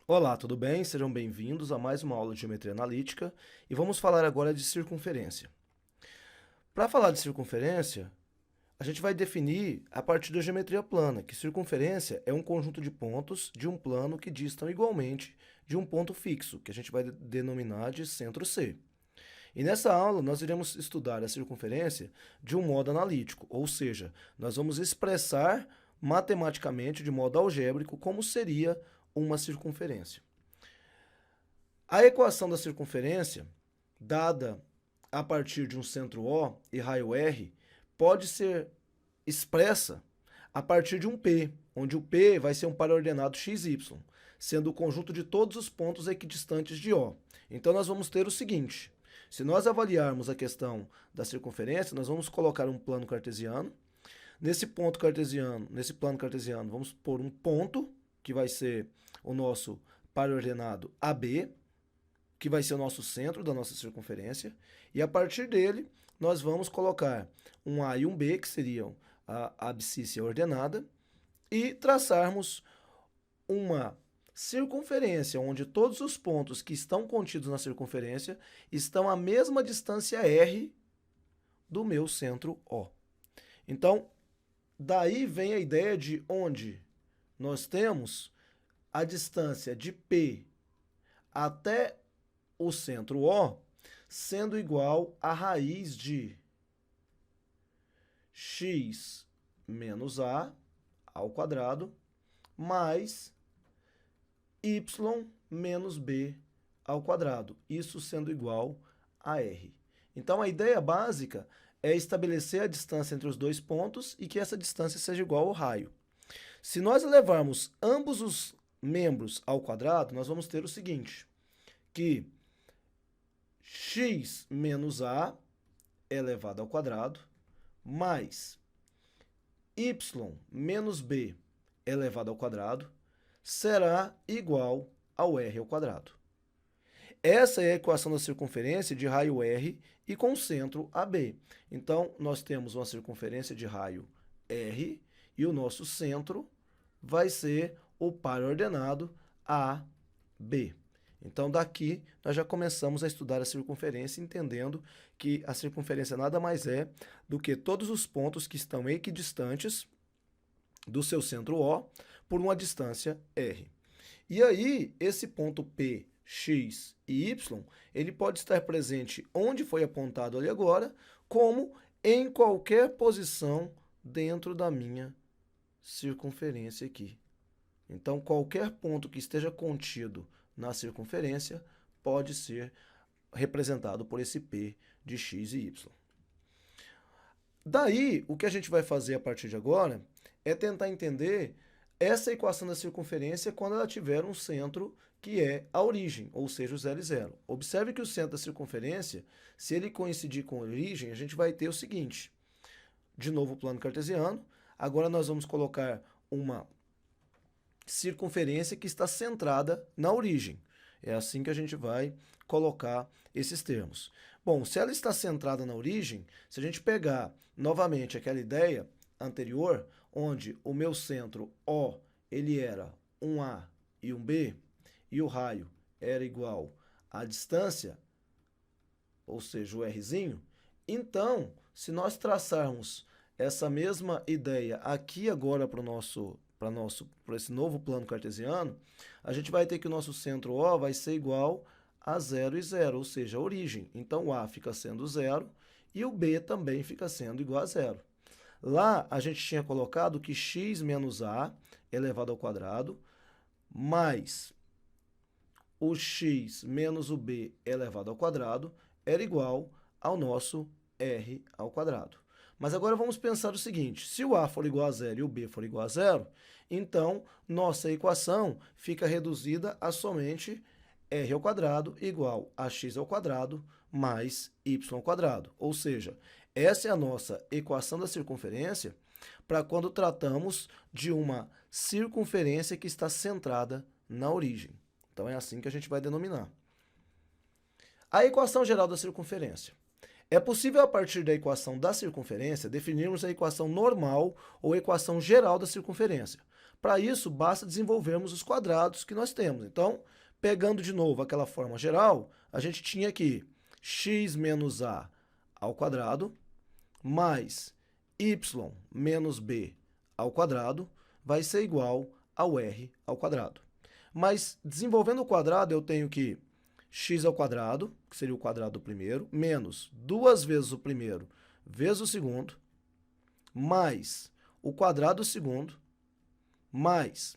Olá, tudo bem? Sejam bem-vindos a mais uma aula de geometria analítica e vamos falar agora de circunferência. Para falar de circunferência, a gente vai definir a partir da geometria plana, que circunferência é um conjunto de pontos de um plano que distam igualmente de um ponto fixo, que a gente vai denominar de centro C. E nessa aula nós iremos estudar a circunferência de um modo analítico, ou seja, nós vamos expressar matematicamente, de modo algébrico, como seria uma circunferência. A equação da circunferência, dada a partir de um centro O e raio R, pode ser expressa a partir de um P, onde o P vai ser um paraordenado XY, sendo o conjunto de todos os pontos equidistantes de O. Então, nós vamos ter o seguinte: se nós avaliarmos a questão da circunferência, nós vamos colocar um plano cartesiano. Nesse plano cartesiano, vamos pôr um ponto, que vai ser o nosso paraordenado AB, que vai ser o nosso centro da nossa circunferência, e a partir dele nós vamos colocar um A e um B, que seriam a abscissa ordenada, e traçarmos uma circunferência onde todos os pontos que estão contidos na circunferência estão à mesma distância R do meu centro O. Então, daí vem a ideia de onde nós temos a distância de P até o centro O sendo igual a raiz de x menos a ao quadrado mais y menos b ao quadrado, isso sendo igual a r. Então, a ideia básica é estabelecer a distância entre os dois pontos e que essa distância seja igual ao raio. Se nós levarmos ambos os membros ao quadrado, nós vamos ter o seguinte, que x menos a elevado ao quadrado mais y menos b elevado ao quadrado será igual ao r ao quadrado. Essa é a equação da circunferência de raio R e com centro AB. Então, nós temos uma circunferência de raio R e o nosso centro vai ser o paraordenado AB. Então, daqui, nós já começamos a estudar a circunferência, entendendo que a circunferência nada mais é do que todos os pontos que estão equidistantes do seu centro O por uma distância R. E aí, esse ponto P, X e Y, ele pode estar presente onde foi apontado ali agora, como em qualquer posição dentro da minha circunferência aqui. Então, qualquer ponto que esteja contido na circunferência pode ser representado por esse P de x e y. Daí, o que a gente vai fazer a partir de agora é tentar entender essa equação da circunferência quando ela tiver um centro que é a origem, ou seja, o 0 e 0. Observe que o centro da circunferência, se ele coincidir com a origem, a gente vai ter o seguinte, de novo o plano cartesiano, agora nós vamos colocar uma circunferência que está centrada na origem. É assim que a gente vai colocar esses termos. Bom, se ela está centrada na origem, se a gente pegar novamente aquela ideia anterior, onde o meu centro O ele era um A e um B, e o raio era igual à distância, ou seja, o Rzinho, então, se nós traçarmos essa mesma ideia aqui agora para esse novo plano cartesiano, a gente vai ter que o nosso centro O vai ser igual a 0 e 0, ou seja, a origem. Então, o A fica sendo 0 e o B também fica sendo igual a 0. Lá, a gente tinha colocado que x menos a elevado ao quadrado mais o x menos o b elevado ao quadrado era igual ao nosso r ao quadrado. Mas agora vamos pensar o seguinte, se o a for igual a 0 e o b for igual a 0, então nossa equação fica reduzida a somente r ao quadrado igual a x ao quadrado mais y ao quadrado. Ou seja, essa é a nossa equação da circunferência para quando tratamos de uma circunferência que está centrada na origem. Então, é assim que a gente vai denominar. A equação geral da circunferência. É possível, a partir da equação da circunferência, definirmos a equação normal ou equação geral da circunferência. Para isso, basta desenvolvermos os quadrados que nós temos. Então, pegando de novo aquela forma geral, a gente tinha aqui x menos a ao quadrado mais y menos b ao quadrado vai ser igual ao r ao quadrado. Mas, desenvolvendo o quadrado, eu tenho que x ao quadrado, que seria o quadrado do primeiro, menos 2 vezes o primeiro vezes o segundo, mais o quadrado do segundo, mais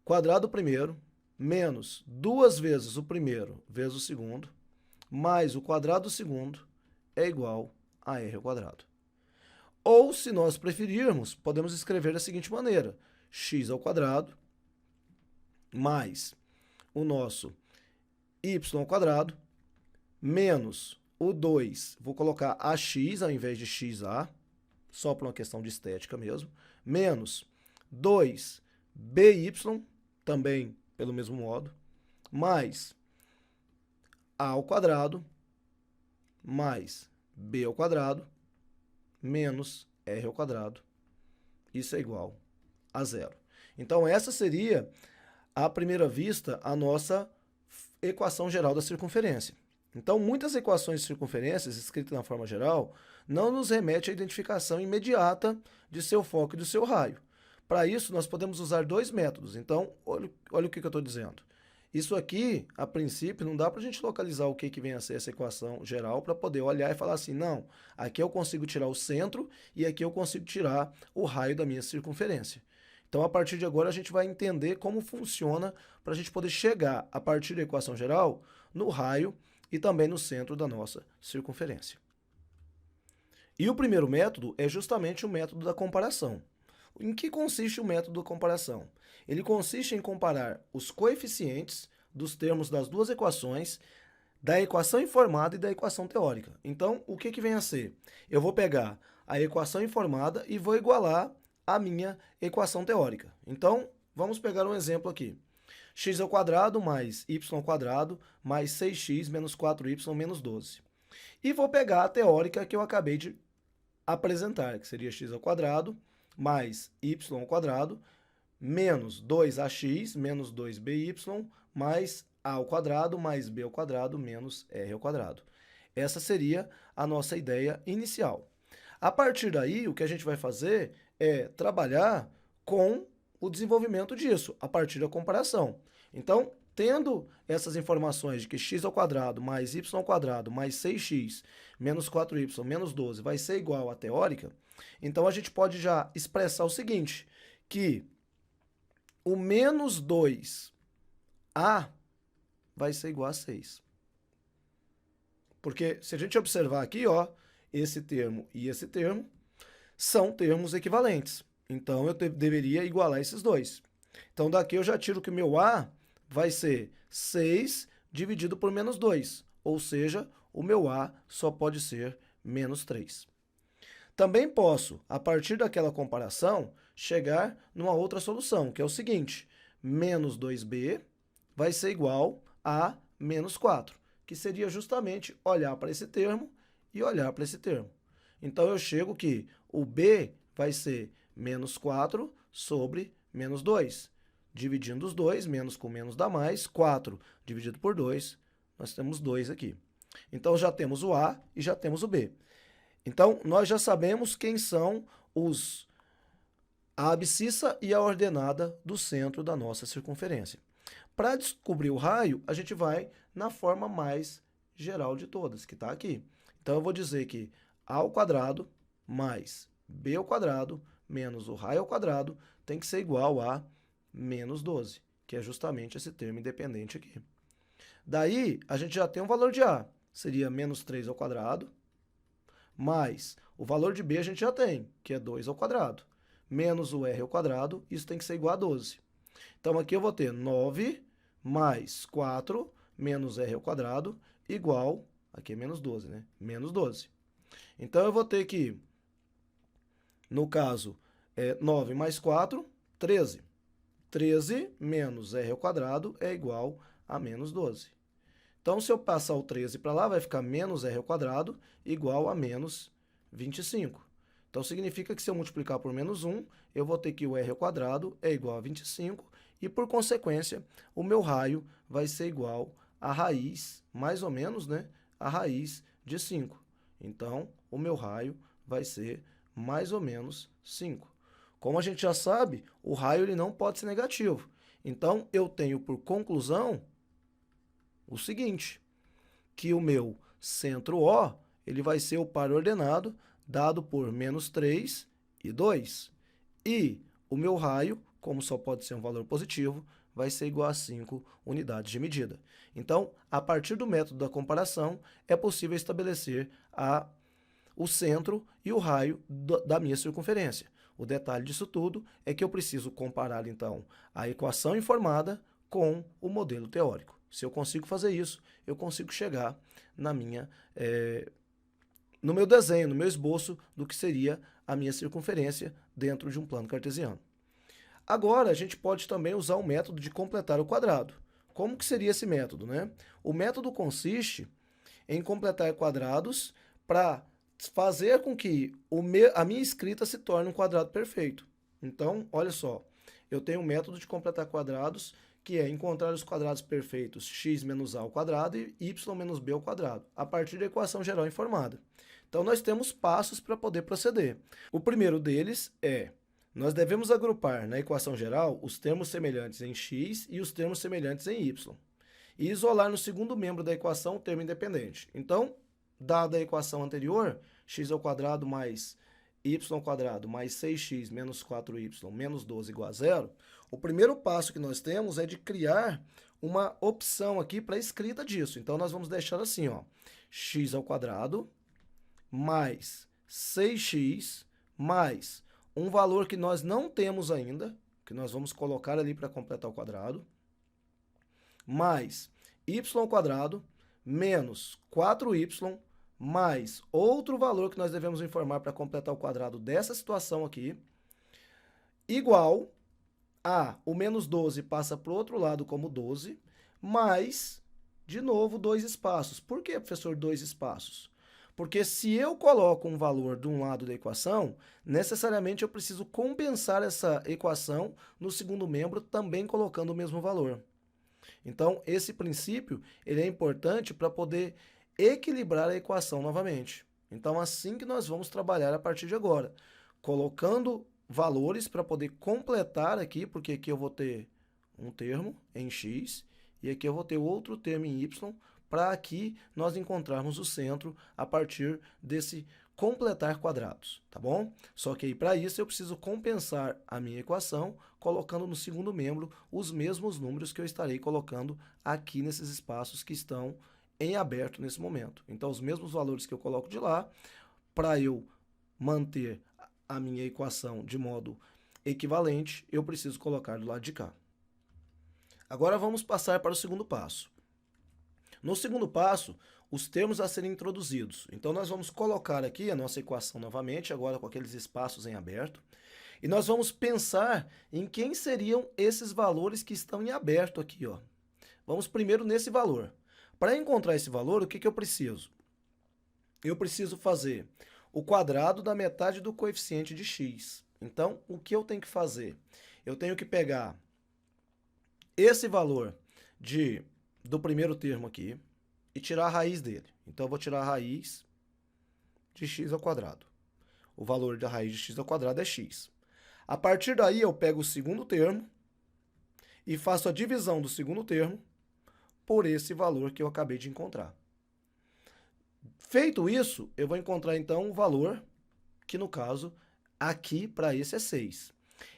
quadrado do primeiro, menos 2 vezes o primeiro vezes o segundo, mais o quadrado do segundo, é igual a r ao quadrado. Ou, se nós preferirmos, podemos escrever da seguinte maneira, x ao quadrado mais o nosso y ao quadrado menos o 2, vou colocar ax ao invés de xa, só por uma questão de estética mesmo, menos 2by, também pelo mesmo modo, mais a ao quadrado mais b ao quadrado menos r ao quadrado. Isso é igual a zero. Então, essa seria, à primeira vista, a nossa equação geral da circunferência. Então, muitas equações de circunferências, escritas na forma geral, não nos remete à identificação imediata de seu foco e do seu raio. Para isso, nós podemos usar dois métodos. Então, olha o que eu estou dizendo. Isso aqui, a princípio, não dá para a gente localizar o que vem a ser essa equação geral para poder olhar e falar assim, não, aqui eu consigo tirar o centro e aqui eu consigo tirar o raio da minha circunferência. Então, a partir de agora, a gente vai entender como funciona para a gente poder chegar, a partir da equação geral, no raio e também no centro da nossa circunferência. E o primeiro método é justamente o método da comparação. Em que consiste o método da comparação? Ele consiste em comparar os coeficientes dos termos das duas equações, da equação informada e da equação teórica. Então, o que vem a ser? Eu vou pegar a equação informada e vou igualar a minha equação teórica. Então, vamos pegar um exemplo aqui. X ao quadrado mais y ao quadrado mais 6x menos 4y menos 12. E vou pegar a teórica que eu acabei de apresentar, que seria x ao quadrado mais y ao quadrado menos 2ax menos 2by mais a ao quadrado mais b ao quadrado menos r ao quadrado. Essa seria a nossa ideia inicial. A partir daí, o que a gente vai fazer é trabalhar com o desenvolvimento disso, a partir da comparação. Então, tendo essas informações de que x ao quadrado mais y ao quadrado mais 6x menos 4y menos 12 vai ser igual à teórica, então a gente pode já expressar o seguinte, que o menos 2a vai ser igual a 6. Porque se a gente observar aqui, ó, esse termo e esse termo são termos equivalentes. Então, eu deveria igualar esses dois. Então, daqui eu já tiro que o meu a vai ser 6 dividido por menos 2. Ou seja, o meu a só pode ser menos 3. Também posso, a partir daquela comparação, chegar numa outra solução, que é o seguinte, menos 2b vai ser igual a menos 4, que seria justamente olhar para esse termo e olhar para esse termo. Então, eu chego que o b vai ser menos 4 sobre menos 2. Dividindo os dois, menos com menos dá mais, 4 dividido por 2, nós temos 2 aqui. Então, já temos o a e já temos o b. Então, nós já sabemos quem são a abscissa e a ordenada do centro da nossa circunferência. Para descobrir o raio, a gente vai na forma mais geral de todas, que está aqui. Então, eu vou dizer que a ao quadrado mais b ao quadrado menos o raio ao quadrado tem que ser igual a menos 12, que é justamente esse termo independente aqui. Daí, a gente já tem um valor de a, seria menos 3 ao quadrado, mais o valor de b a gente já tem, que é 2 ao quadrado, menos o r ao quadrado, isso tem que ser igual a 12. Então, aqui eu vou ter 9 mais 4 menos r ao quadrado igual, aqui é menos 12, né? Menos 12. Então, eu vou ter que, no caso, 9 mais 4, 13. 13 menos r ao quadrado é igual a menos 12. Então, se eu passar o 13 para lá, vai ficar menos r ao quadrado igual a menos 25. Então, significa que se eu multiplicar por menos 1, eu vou ter que o r ao quadrado é igual a 25, e por consequência, o meu raio vai ser igual a raiz, mais ou menos, né, a raiz de 5. Então, o meu raio vai ser mais ou menos 5. Como a gente já sabe, o raio ele não pode ser negativo. Então, eu tenho por conclusão o seguinte, que o meu centro O ele vai ser o par ordenado dado por menos 3 e 2. E o meu raio, como só pode ser um valor positivo, vai ser igual a 5 unidades de medida. Então, a partir do método da comparação, é possível estabelecer o centro e o raio da minha circunferência. O detalhe disso tudo é que eu preciso comparar, então, a equação informada com o modelo teórico. Se eu consigo fazer isso, eu consigo chegar no meu desenho, no meu esboço do que seria a minha circunferência dentro de um plano cartesiano. Agora, a gente pode também usar o método de completar o quadrado. Como que seria esse método, né? O método consiste em completar quadrados para fazer com que a minha escrita se torne um quadrado perfeito. Então, olha só, eu tenho um método de completar quadrados que é encontrar os quadrados perfeitos x menos a ao quadrado e y menos b ao quadrado, a partir da equação geral informada. Então, nós temos passos para poder proceder. O primeiro deles é, nós devemos agrupar na equação geral os termos semelhantes em x e os termos semelhantes em y, e isolar no segundo membro da equação o termo independente. Então, dada a equação anterior, x ao quadrado mais y ao quadrado mais 6x menos 4y menos 12 igual a zero, o primeiro passo que nós temos é de criar uma opção aqui para a escrita disso. Então, nós vamos deixar assim, ó, x ao quadrado mais 6x mais um valor que nós não temos ainda, que nós vamos colocar ali para completar o quadrado, mais y ao quadrado menos 4y mais outro valor que nós devemos informar para completar o quadrado dessa situação aqui, igual a o menos 12 passa para o outro lado como 12, mais, de novo, 2 espaços. Por que, professor, 2 espaços? Porque se eu coloco um valor de um lado da equação, necessariamente eu preciso compensar essa equação no segundo membro também colocando o mesmo valor. Então, esse princípio ele é importante para poder equilibrar a equação novamente. Então, assim que nós vamos trabalhar a partir de agora, colocando valores para poder completar aqui, porque aqui eu vou ter um termo em x e aqui eu vou ter outro termo em y, para aqui nós encontrarmos o centro a partir desse completar quadrados, tá bom? Só que aí para isso eu preciso compensar a minha equação colocando no segundo membro os mesmos números que eu estarei colocando aqui nesses espaços que estão em aberto nesse momento. Então, os mesmos valores que eu coloco de lá, para eu manter a minha equação de modo equivalente, eu preciso colocar do lado de cá. Agora vamos passar para o segundo passo. No segundo passo, os termos a serem introduzidos. Então, nós vamos colocar aqui a nossa equação novamente, agora com aqueles espaços em aberto, e nós vamos pensar em quem seriam esses valores que estão em aberto aqui, ó. Vamos primeiro nesse valor. Para encontrar esse valor, o que eu preciso? Eu preciso fazer o quadrado da metade do coeficiente de x. Então, o que eu tenho que fazer? Eu tenho que pegar esse valor do primeiro termo aqui e tirar a raiz dele. Então, eu vou tirar a raiz de x ao quadrado. O valor da raiz de x ao quadrado é x. A partir daí, eu pego o segundo termo e faço a divisão do segundo termo por esse valor que eu acabei de encontrar. Feito isso, eu vou encontrar então o valor, que no caso, aqui para esse é 6.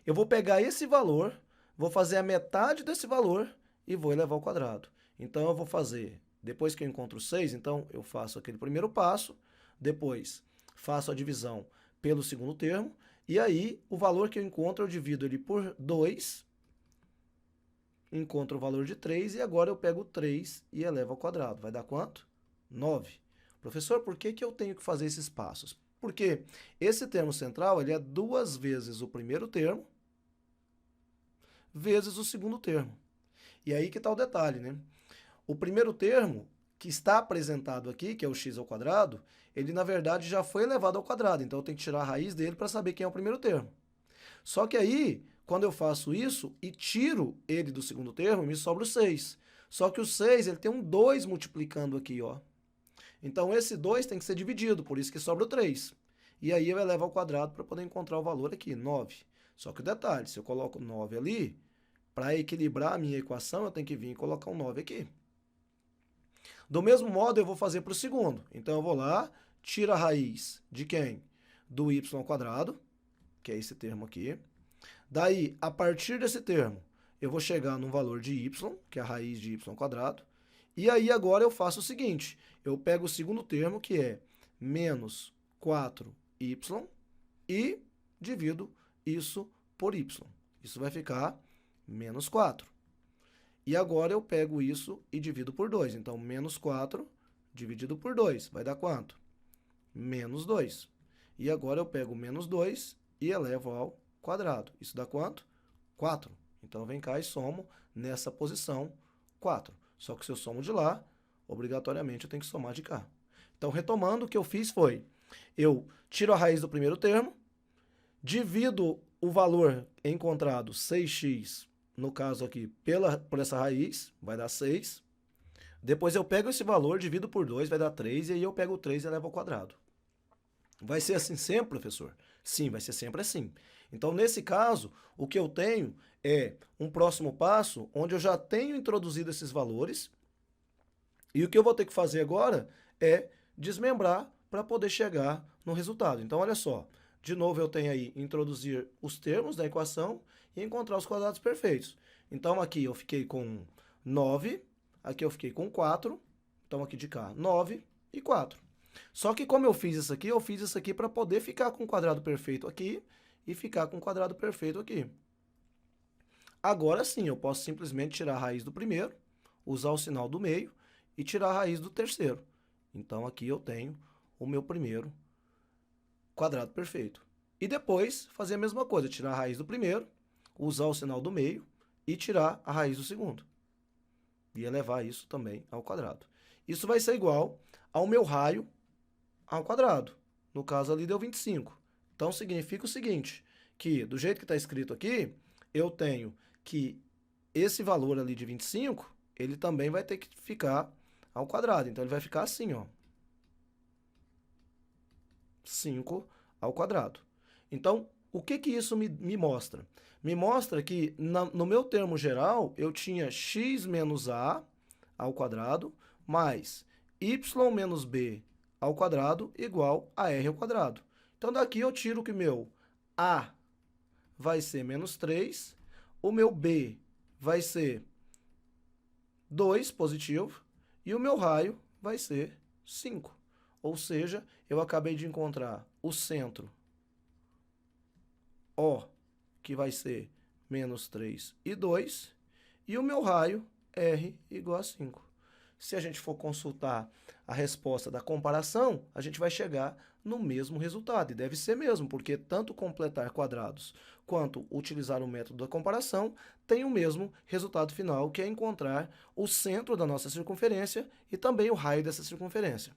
Eu vou pegar esse valor, vou fazer a metade desse valor e vou elevar ao quadrado. Então, eu vou fazer, depois que eu encontro 6, então eu faço aquele primeiro passo, depois faço a divisão pelo segundo termo, e aí o valor que eu encontro eu divido ele por 2, encontro o valor de 3 e agora eu pego 3 e elevo ao quadrado. Vai dar quanto? 9. Professor, por que eu tenho que fazer esses passos? Porque esse termo central ele é 2 vezes o primeiro termo vezes o segundo termo. E aí que está o detalhe, né? O primeiro termo que está apresentado aqui, que é o x ao quadrado, ele na verdade já foi elevado ao quadrado, então eu tenho que tirar a raiz dele para saber quem é o primeiro termo. Só que aí, quando eu faço isso e tiro ele do segundo termo, me sobra o 6. Só que o 6 ele tem um 2 multiplicando aqui, ó. Então esse 2 tem que ser dividido, por isso que sobra o 3. E aí eu elevo ao quadrado para poder encontrar o valor aqui, 9. Só que o detalhe, se eu coloco 9 ali, para equilibrar a minha equação, eu tenho que vir e colocar um 9 aqui. Do mesmo modo, eu vou fazer para o segundo. Então, eu vou lá, tiro a raiz de quem? Do y ao quadrado, que é esse termo aqui. Daí, a partir desse termo, eu vou chegar num valor de y, que é a raiz de y ao quadrado. E aí, agora, eu faço o seguinte. Eu pego o segundo termo, que é menos 4y, e divido isso por y. Isso vai ficar menos 4. E agora eu pego isso e divido por 2. Então, menos 4 dividido por 2. Vai dar quanto? Menos 2. E agora eu pego menos 2 e elevo ao quadrado. Isso dá quanto? 4. Então, eu venho cá e somo nessa posição 4. Só que se eu somo de lá, obrigatoriamente eu tenho que somar de cá. Então, retomando, o que eu fiz foi, eu tiro a raiz do primeiro termo, divido o valor encontrado, 6x, no caso aqui, por essa raiz, vai dar 6. Depois eu pego esse valor, divido por 2, vai dar 3, e aí eu pego o 3 e elevo ao quadrado. Vai ser assim sempre, professor? Sim, vai ser sempre assim. Então, nesse caso, o que eu tenho é um próximo passo, onde eu já tenho introduzido esses valores, e o que eu vou ter que fazer agora é desmembrar para poder chegar no resultado. Então, olha só, de novo eu tenho aí introduzir os termos da equação e encontrar os quadrados perfeitos. Então, aqui eu fiquei com 9, aqui eu fiquei com 4, então aqui de cá, 9 e 4. Só que como eu fiz isso aqui para poder ficar com o quadrado perfeito aqui e ficar com o quadrado perfeito aqui. Agora sim, eu posso simplesmente tirar a raiz do primeiro, usar o sinal do meio e tirar a raiz do terceiro. Então, aqui eu tenho o meu primeiro quadrado perfeito. E depois, fazer a mesma coisa, tirar a raiz do primeiro, usar o sinal do meio e tirar a raiz do segundo. E elevar isso também ao quadrado. Isso vai ser igual ao meu raio ao quadrado. No caso ali deu 25. Então, significa o seguinte, que do jeito que está escrito aqui, eu tenho que esse valor ali de 25, ele também vai ter que ficar ao quadrado. Então, ele vai ficar assim, ó. 5 ao quadrado. Então, o que que isso me mostra? Me mostra que no meu termo geral, eu tinha x menos a ao quadrado mais y menos b ao quadrado igual a r ao quadrado. Então, daqui eu tiro que meu a vai ser menos 3, o meu b vai ser 2 positivo e o meu raio vai ser 5. Ou seja, eu acabei de encontrar o centro O, que vai ser menos 3 e 2, e o meu raio R igual a 5. Se a gente for consultar a resposta da comparação, a gente vai chegar no mesmo resultado, e deve ser mesmo, porque tanto completar quadrados quanto utilizar o método da comparação tem o mesmo resultado final, que é encontrar o centro da nossa circunferência e também o raio dessa circunferência.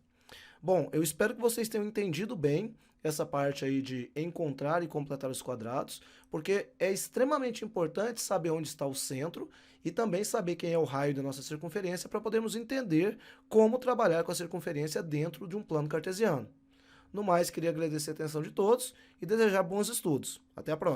Bom, eu espero que vocês tenham entendido bem essa parte aí de encontrar e completar os quadrados, porque é extremamente importante saber onde está o centro e também saber quem é o raio da nossa circunferência para podermos entender como trabalhar com a circunferência dentro de um plano cartesiano. No mais, queria agradecer a atenção de todos e desejar bons estudos. Até a próxima!